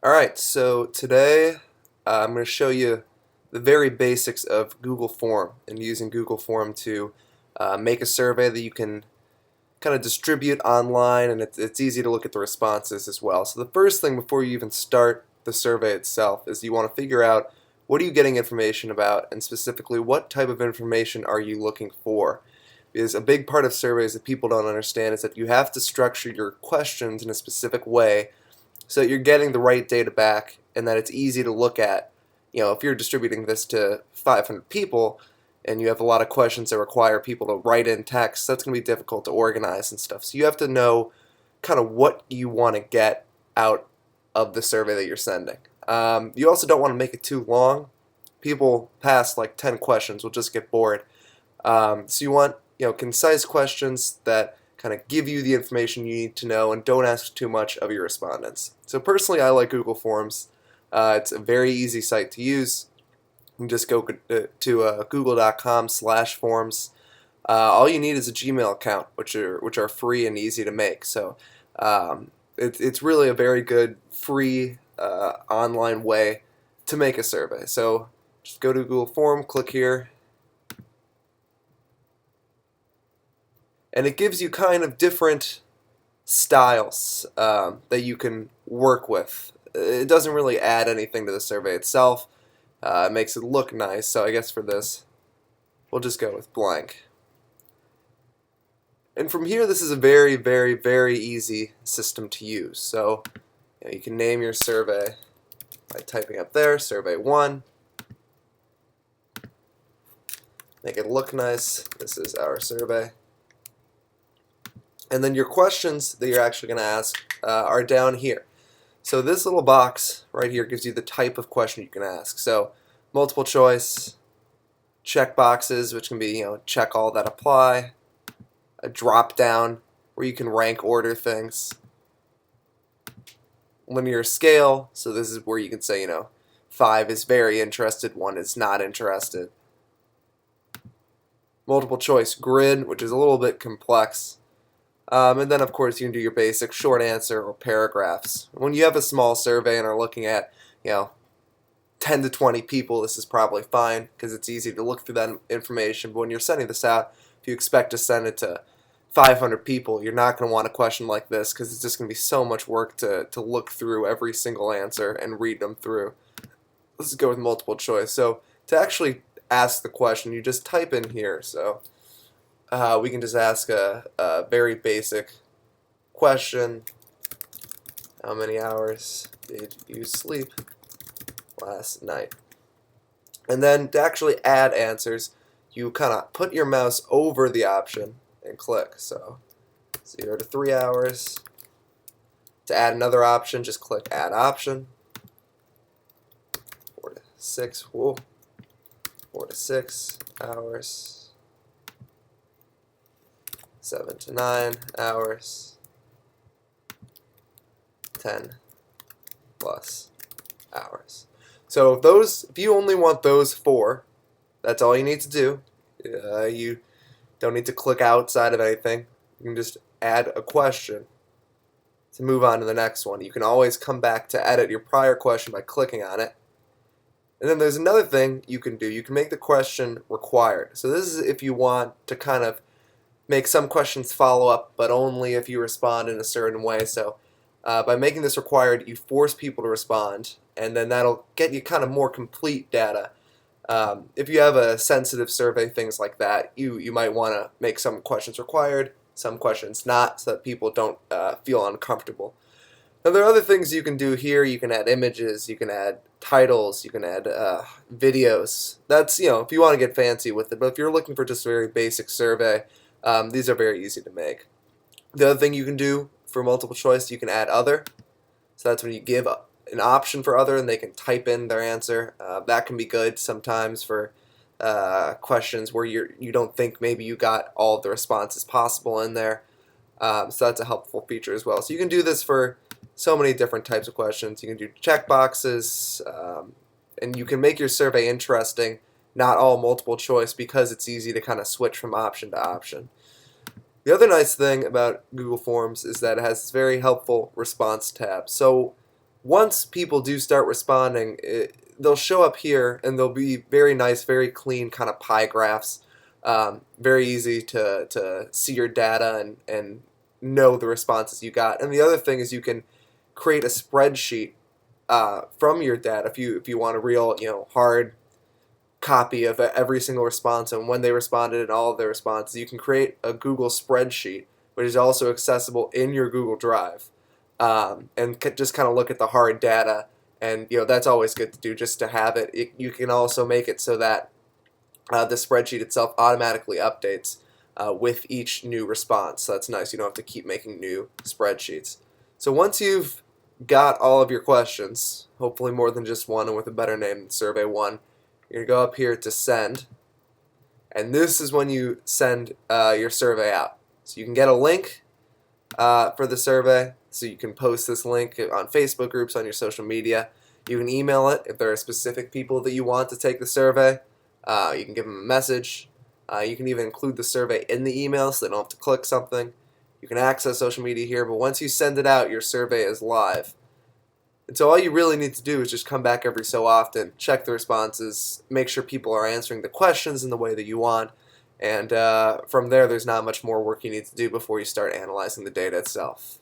Alright, so today I'm going to show you the very basics of Google Form and using Google Form to make a survey that you can kind of distribute online, and it's easy to look at the responses as well. So the first thing before you even start the survey itself is you want to figure out what are you getting information about, and specifically what type of information are you looking for. Because a big part of surveys that people don't understand is that you have to structure your questions in a specific way so that you're getting the right data back and that it's easy to look at. You know, if you're distributing this to 500 people and you have a lot of questions that require people to write in text, that's going to be difficult to organize and stuff. So you have to know kind of what you want to get out of the survey that you're sending. You also don't want to make it too long. People past like 10 questions will just get bored. So you want concise questions that kind of give you the information you need to know and don't ask too much of your respondents. So personally, I like Google Forms. It's a very easy site to use. You can just go to google.com/forms. All you need is a Gmail account, which are free and easy to make. So it's really a very good free online way to make a survey. So just go to Google Form, click here, and it gives you kind of different styles that you can work with. It doesn't really add anything to the survey itself. It makes it look nice, so I guess for this, we'll just go with blank. And from here, this is a very, very, very easy system to use. So you can name your survey by typing up there, survey 1. Make it look nice. This is our survey. And then your questions that you're actually going to ask are down here. So this little box right here gives you the type of question you can ask. So multiple choice, check boxes, which can be check all that apply, a drop down where you can rank order things, linear scale. So this is where you can say 5 is very interested, 1 is not interested. Multiple choice grid, which is a little bit complex. And then, of course, you can do your basic short answer or paragraphs. When you have a small survey and are looking at, 10 to 20 people, this is probably fine because it's easy to look through that information. But when you're sending this out, if you expect to send it to 500 people, you're not going to want a question like this because it's just going to be so much work to look through every single answer and read them through. Let's go with multiple choice. So to actually ask the question, you just type in here. So we can just ask a very basic question. How many hours did you sleep last night? And then to actually add answers, you kind of put your mouse over the option and click. So 0 to 3 hours. To add another option, just click add option. 4 to 6. Whoa. 4 to 6 hours. 7 to 9 hours, 10 plus hours. So if you only want those 4, that's all you need to do. You don't need to click outside of anything. You can just add a question to move on to the next one. You can always come back to edit your prior question by clicking on it. And then there's another thing you can do. You can make the question required. So this is if you want to kind of make some questions follow up, but only if you respond in a certain way. So by making this required, you force people to respond, and then that'll get you kind of more complete data. If you have a sensitive survey, things like that, you might want to make some questions required, some questions not, so that people don't feel uncomfortable. Now there are other things you can do here. You can add images, you can add titles, you can add videos. That's if you want to get fancy with it, but if you're looking for just a very basic survey, these are very easy to make. The other thing you can do for multiple choice, you can add other. So that's when you give an option for other and they can type in their answer. That can be good sometimes for questions where you don't think maybe you got all of the responses possible in there. So that's a helpful feature as well. So you can do this for so many different types of questions. You can do checkboxes, and you can make your survey interesting, not all multiple choice, because it's easy to kind of switch from option to option. The other nice thing about Google Forms is that it has this very helpful response tab. So once people do start responding, they'll show up here and they'll be very nice, very clean kind of pie graphs. Very easy to see your data and know the responses you got. And the other thing is you can create a spreadsheet from your data if you want a real hard copy of every single response and when they responded and all of their responses. You can create a Google spreadsheet, which is also accessible in your Google Drive, and just kind of look at the hard data. And that's always good to do, just to have it. You can also make it so that the spreadsheet itself automatically updates with each new response. So that's nice. You don't have to keep making new spreadsheets. So once you've got all of your questions, hopefully more than just one and with a better name than Survey 1, you're going to go up here to Send. And this is when you send your survey out. So you can get a link for the survey. So you can post this link on Facebook groups, on your social media. You can email it if there are specific people that you want to take the survey. You can give them a message. You can even include the survey in the email so they don't have to click something. You can access social media here, but once you send it out, your survey is live. And so all you really need to do is just come back every so often, check the responses, make sure people are answering the questions in the way that you want, and from there there's not much more work you need to do before you start analyzing the data itself.